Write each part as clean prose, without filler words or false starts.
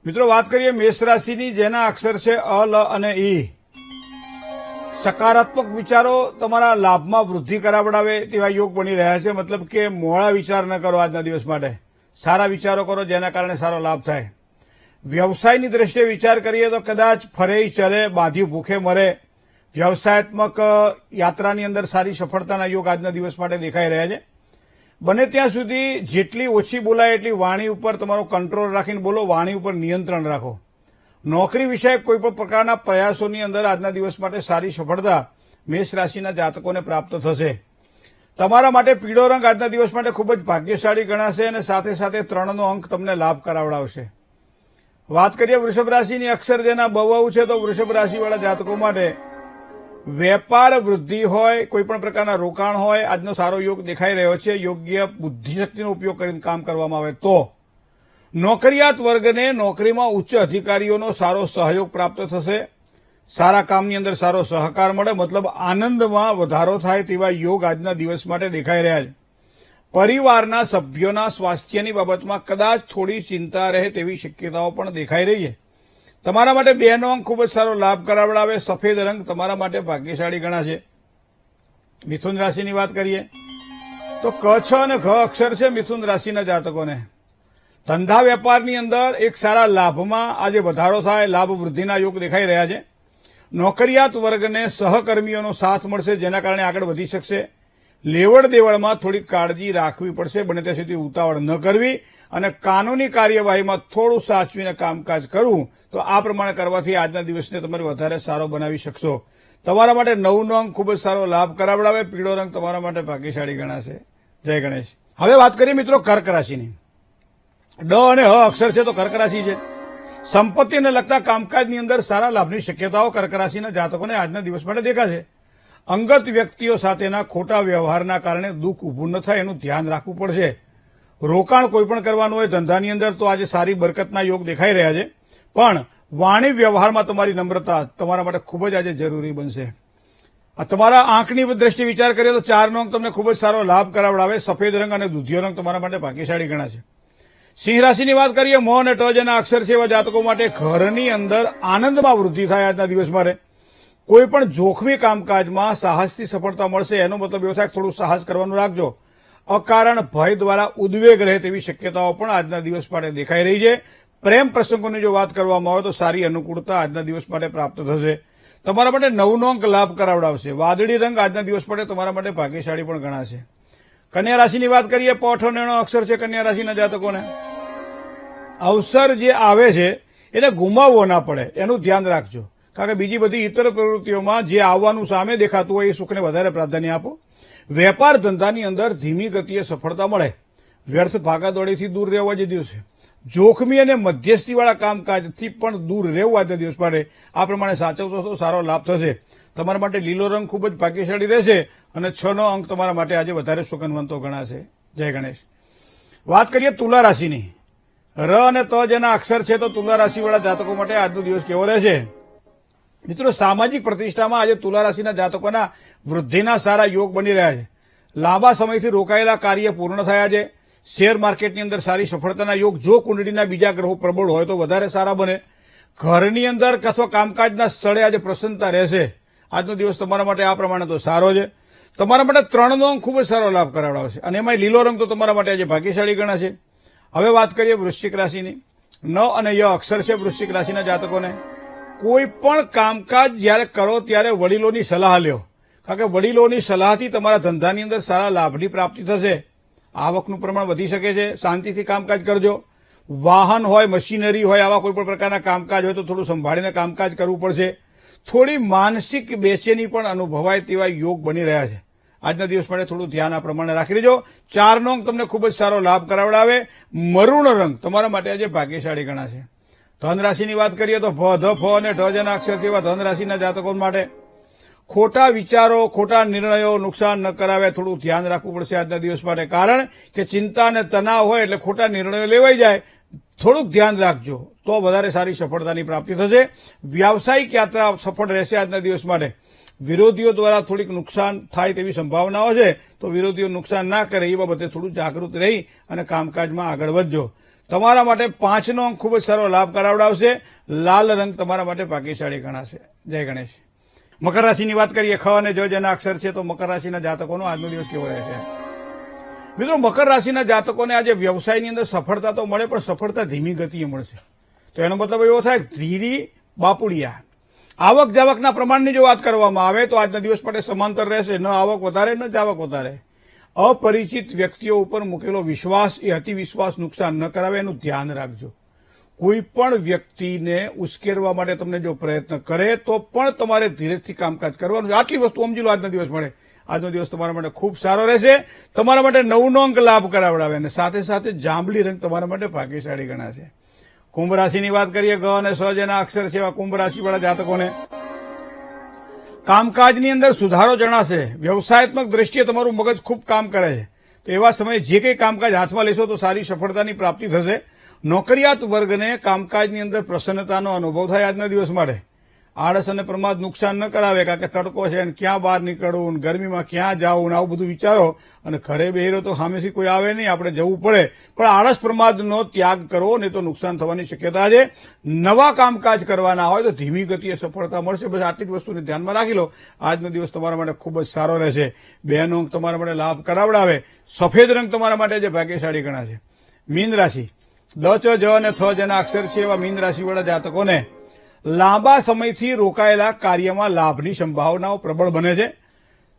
મિત્રો વાત કરીએ મેષ રાશિની, જેના અક્ષર છે અ, લ અને ઈ. સકારાત્મક વિચારો તમારા લાભમાં વૃદ્ધિ કરાવડાવે તેવા યોગ બની રહ્યા છે. મતલબ કે મોડા વિચાર ન કરો આજના દિવસ માટે, સારા વિચારો કરો જેના કારણે સારો લાભ થાય. વ્યવસાયની દ્રષ્ટિએ વિચાર કરીએ તો કદાચ ફરે ચલે, બાંધી ભૂખે મરે. વ્યવસાયાત્મક યાત્રાની અંદર સારી સફળતાના યોગ આજના દિવસ માટે દેખાઈ રહ્યા છે. બને ત્યાં સુધી જેટલી ઓછી બોલાય એટલી વાણી ઉપર તમારો કંટ્રોલ રાખીને બોલો, વાણી ઉપર નિયંત્રણ રાખો. નોકરી વિષયક કોઈપણ પ્રકારના પ્રયાસોની અંદર આજના દિવસ માટે સારી સફળતા મેષ રાશિના જાતકોને પ્રાપ્ત થશે. તમારા માટે પીળો રંગ આજના દિવસ માટે ખૂબ જ ભાગ્યશાળી ગણાશે અને સાથે સાથે 3નો અંક તમને લાભ કરાવડાવશે. વાત કરીએ વૃષભ રાશિની, અક્ષર જેના બહુ છે તો વૃષભ રાશિવાળા જાતકો માટે વેપાર વૃદ્ધિ હોય, કોઈપણ પ્રકારના રોકાણ હોય, આજનો સારો યોગ દેખાઈ રહ્યો છે. યોગ્ય બુદ્ધિશક્તિનો ઉપયોગ કરીને કામ કરવામાં આવે તો નોકરિયાત વર્ગને નોકરીમાં ઉચ્ચ અધિકારીઓનો સારો સહયોગ પ્રાપ્ત થશે. સારા કામની અંદર સારો સહકાર મળે, મતલબ આનંદમાં વધારો થાય તેવા યોગ આજના દિવસ માટે દેખાઈ રહ્યા છે. પરિવારના સભ્યોના સ્વાસ્થ્યની બાબતમાં કદાચ થોડી ચિંતા રહે તેવી શક્યતાઓ પણ દેખાઈ રહી છે. તમારા માટે 2નો અંક ખૂબ જ સારો લાભ કરાવડાવે. સફેદ રંગ તમારા માટે ભાગ્યશાળી ગણાશે. મિથુન રાશિની વાત કરીએ તો ક, છ અને ઘ અક્ષર છે મિથુન રાશિના જાતકોને. ધંધા વેપારની અંદર એક સારા લાભમાં આજે વધારો થાય, લાભ વૃદ્ધિના યોગ દેખાઈ રહ્યા છે. નોકરિયાત વર્ગને સહકર્મીઓનો સાથ મળશે જેના કારણે આગળ વધી શકશે. લેવડ દેવડમાં થોડી કાળજી રાખવી પડશે, બને ત્યાં સુધી ઉતાવળ ન કરવી અને કાનૂની કાર્યવાહીમાં થોડું સાચવીને કામકાજ કરવું. તો આ પ્રમાણે કરવાથી આજના દિવસને તમે વધારે સારો બનાવી શકશો. તમારા માટે 9નો અંક ખૂબ જ સારો લાભ કરાવડાવે. પીળો રંગ તમારા માટે ભાગ્યશાળી ગણાશે. જય ગણેશ. હવે વાત કરીએ મિત્રો કર્ક રાશિની. ડ અને હ અક્ષર છે તો કર્ક રાશિ છે. સંપત્તિને લગતા કામકાજની અંદર સારા લાભની શક્યતાઓ કર્ક રાશિના જાતકોને આજના દિવસ માટે દેખાશે. અંગત વ્યક્તિઓ સાથેના ખોટા વ્યવહારના કારણે દુઃખ ઊભું ન થાય એનું ધ્યાન રાખવું પડશે. રોકાણ કોઈપણ કરવાનું હોય ધંધાની અંદર તો આજે સારી બરકતના યોગ દેખાઈ રહ્યા છે. પણ વાણી વ્યવહારમાં તમારી નમ્રતા તમારા માટે ખૂબ જ આજે જરૂરી બનશે. તમારા આંખની દ્રષ્ટિએ વિચાર કરીએ તો 4નો અંક તમને ખૂબ જ સારો લાભ કરાવડાવે. સફેદ રંગ અને દૂધિયો રંગ તમારા માટે ભાગ્યશાળી ગણાશે. સિંહ રાશિની વાત કરીએ, મ અને ટ જેના અક્ષર છે એવા જાતકો માટે ઘરની અંદર આનંદમાં વૃદ્ધિ થાય આજના દિવસ માટે. કોઈ પણ જોખમી કામકાજમાં સાહસથી સફળતા મળશે. એનો મતલબ એવો થાય કે થોડું સાહસ કરવાનું રાખજો. અકારણ ભય દ્વારા ઉદ્વેગ રહે તેવી શક્યતાઓ પણ આજના દિવસ માટે દેખાઈ રહી છે. પ્રેમ પ્રસંગોની જો વાત કરવામાં આવે તો સારી અનુકૂળતા આજના દિવસ માટે પ્રાપ્ત થશે. તમારા માટે 9નો અંક લાભ કરાવડાવશે. વાદળી રંગ આજના દિવસ માટે તમારા માટે ભાગ્યશાળી પણ ગણાશે. કન્યા રાશિની વાત કરીએ, પ, ઠ, ણ અક્ષર છે કન્યા રાશિના જાતકોને. અવસર જે આવે છે એને ગુમાવવો ના પડે એનું ધ્યાન રાખજો. કારણ કે બીજી બધી ઇતર પ્રવૃત્તિઓમાં જે આવવાનું સામે દેખાતું હોય એ સુખને વધારે પ્રાધાન્ય આપો. વેપાર ધંધાની અંદર ધીમી ગતિએ સફળતા મળે. વ્યર્થ ભાગાદોડીથી દૂર રહેવા જે દિવસે જોખમી અને મધ્યસ્થીવાળા કામકાજથી પણ દૂર રહેવું આજના દિવસ માટે. આ પ્રમાણે સાચવશો તો સારો લાભ થશે. તમારા માટે લીલો રંગ ખૂબ જ ભાગ્યશાળી રહેશે અને 6નો અંક તમારા માટે આજે વધારે સુગંધવંતો ગણાશે. જય ગણેશ. વાત કરીએ તુલા રાશિની. ર અને ત જેના અક્ષર છે તો તુલા રાશિવાળા જાતકો માટે આજનો દિવસ કેવો રહેશે? મિત્રો, સામાજિક પ્રતિષ્ઠામાં આજે તુલા રાશિના જાતકોના વૃદ્ધિના સારા યોગ બની રહ્યા છે. લાંબા સમયથી રોકાયેલા કાર્ય પૂર્ણ થયા છે. શેર માર્કેટની અંદર સારી સફળતાના યોગ. જો કુંડળીના બીજા ગ્રહો પ્રબળ હોય તો વધારે સારા બને. ઘરની અંદર અથવા કામકાજના સ્થળે આજે પ્રસન્નતા રહેશે. આજનો દિવસ તમારા માટે આ પ્રમાણે તો સારો છે. તમારા માટે 3નો અંક ખૂબ જ સારો લાભ કરાવડાવશે અને એમાં લીલો રંગ તો તમારા માટે આજે ભાગ્યશાળી ગણાશે. હવે વાત કરીએ વૃશ્ચિક રાશિની. ન અને ય અક્ષર છે વૃશ્ચિક રાશિના જાતકોને. કોઈ પણ કામકાજ જ્યારે કરો ત્યારે વડીલોની સલાહ લ્યો. કારણ કે વડીલોની સલાહથી તમારા ધંધાની અંદર સારા લાભની પ્રાપ્તિ થશે. આવકનું પ્રમાણ વધી શકે છે. શાંતિથી કામકાજ કરજો. વાહન હોય, મશીનરી હોય, આવા કોઈ પણ પ્રકારના કામકાજ હોય તો થોડું સંભાળીને કામકાજ કરવું પડશે. થોડી માનસિક બેચેની પણ અનુભવાય તેવા યોગ બની રહ્યા છે. આજના દિવસ માટે થોડું ધ્યાન આ પ્રમાણે રાખી લેજો. 4નો અંક તમને ખૂબ જ સારો લાભ કરાવડાવે. મરૂણ રંગ તમારા માટે આજે ભાગ્યશાળી ગણાશે. ધન રાશિની વાત કરીએ તો ભ, ધ, ફ અને ઢ જેના અક્ષર છે એવા ધન રાશિના જાતકો માટે ખોટા વિચારો, ખોટા નિર્ણયો નુકસાન ન કરાવે થોડું ધ્યાન રાખવું પડશે આજના દિવસ માટે. કારણ કે ચિંતા અને તણાવ હોય એટલે ખોટા નિર્ણયો લેવાઈ જાય. થોડુંક ધ્યાન રાખજો તો વધારે સારી સફળતાની પ્રાપ્તિ થશે. વ્યાવસાયિક યાત્રા સફળ રહેશે આજના દિવસ માટે. વિરોધીઓ દ્વારા થોડીક નુકસાન થાય તેવી સંભાવનાઓ છે તો વિરોધીઓ નુકસાન ના કરે એ બાબતે થોડું જાગૃત રહી અને કામકાજમાં આગળ વધજો. તમારા માટે 5નો અંક ખૂબ જ સારો લાભ કરાવડાવશે. લાલ રંગ તમારા માટે ભાગ્યશાળી ગણાશે. જય ગણેશ. મકર રાશિની વાત કરીએ. ખ અને જ જેના અક્ષર છે તો મકર રાશિના જાતકોનો આજનો દિવસ કેવો રહેશે? મિત્રો, મકર રાશિના જાતકોને આજે વ્યવસાયની અંદર સફળતા તો મળે, પણ સફળતા ધીમી ગતિએ મળશે. તો એનો મતલબ એવો થાય ધીરી બાપુડિયા. આવક જાવકના પ્રમાણની જો વાત કરવામાં આવે તો આજના દિવસ માટે સમાંતર રહેશે. ન આવક વધારે ન જાવક વધારે. અપરિચિત વ્યક્તિઓ ઉપર મૂકેલો વિશ્વાસ એ અતિવિશ્વાસ નુકસાન ન કરાવે, એનું ધ્યાન રાખજો. કોઈ પણ વ્યક્તિને ઉશ્કેરવા માટે તમને જો પ્રયત્ન કરે તો પણ તમારે ધીરેજથી કામકાજ કરવાનું. આટલી વસ્તુ સમજી લો આજનો દિવસ મળે. આજનો દિવસ તમારા માટે ખૂબ સારો રહેશે. તમારા માટે 9નો અંક લાભ કરાવડાવે અને સાથે સાથે જાંબલી રંગ તમારા માટે ભાગ્યશાળી ગણાશે. કુંભ રાશિની વાત કરીએ. ગ અને સ જેના અક્ષર છે એવા કુંભ રાશિવાળા જાતકોને કામકાજની અંદર સુધારો જણાશે. વ્યવસાયાત્મક દ્રષ્ટિએ તમારું મગજ ખૂબ કામ કરે છે. તો એવા સમયે જે કંઈ કામકાજ હાથમાં લેશો તો સારી સફળતાની પ્રાપ્તિ થશે. નોકરિયાત વર્ગને કામકાજની અંદર પ્રસન્નતાનો અનુભવ થાય આજના દિવસ માટે. આળસ અને પ્રમાદ નુકસાન ન કરાવે, કારણ કે તડકો છે અને ક્યાં બહાર નીકળવું, ગરમીમાં ક્યાં જવું, આવું બધું વિચારો અને ઘરે બેહરો તો સામેથી કોઈ આવે નહીં, આપણે જવું પડે. પણ આળસ પ્રમાદનો ત્યાગ કરવો, નહીં તો નુકસાન થવાની શક્યતા છે. નવા કામકાજ કરવાના હોય તો ધીમી ગતિએ સફળતા મળશે. બસ આટલી જ વસ્તુને ધ્યાનમાં રાખી લો. આજનો દિવસ તમારા માટે ખૂબ જ સારો રહેશે. 2નો અંક તમારા માટે લાભ કરાવડાવે. સફેદ રંગ તમારા માટે જે ભાગ્યશાળી ગણાશે. મીન રાશિ. દ, ચ, જ અને થ જેના અક્ષર છે એવા મીન રાશિવાળા જાતકોને લાંબા સમયથી રોકાયેલા કાર્યમાં લાભની સંભાવનાઓ પ્રબળ બને છે.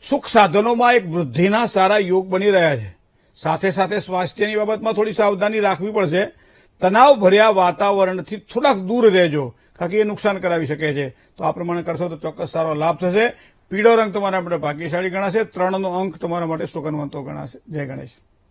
સુખ સાધનોમાં એક વૃદ્ધિના સારા યોગ બની રહ્યા છે. સાથે સાથે સ્વાસ્થ્યની બાબતમાં થોડી સાવધાની રાખવી પડશે. તણાવ ભર્યા વાતાવરણથી થોડાક દૂર રહેજો, કારણ કે એ નુકસાન કરાવી શકે છે. તો આ પ્રમાણે કરશો તો ચોક્કસ સારો લાભ થશે. પીળો રંગ તમારા માટે ભાગ્યશાળી ગણાશે. 3નો અંક તમારા માટે સુગંધવંતો ગણાશે. જય ગણેશ.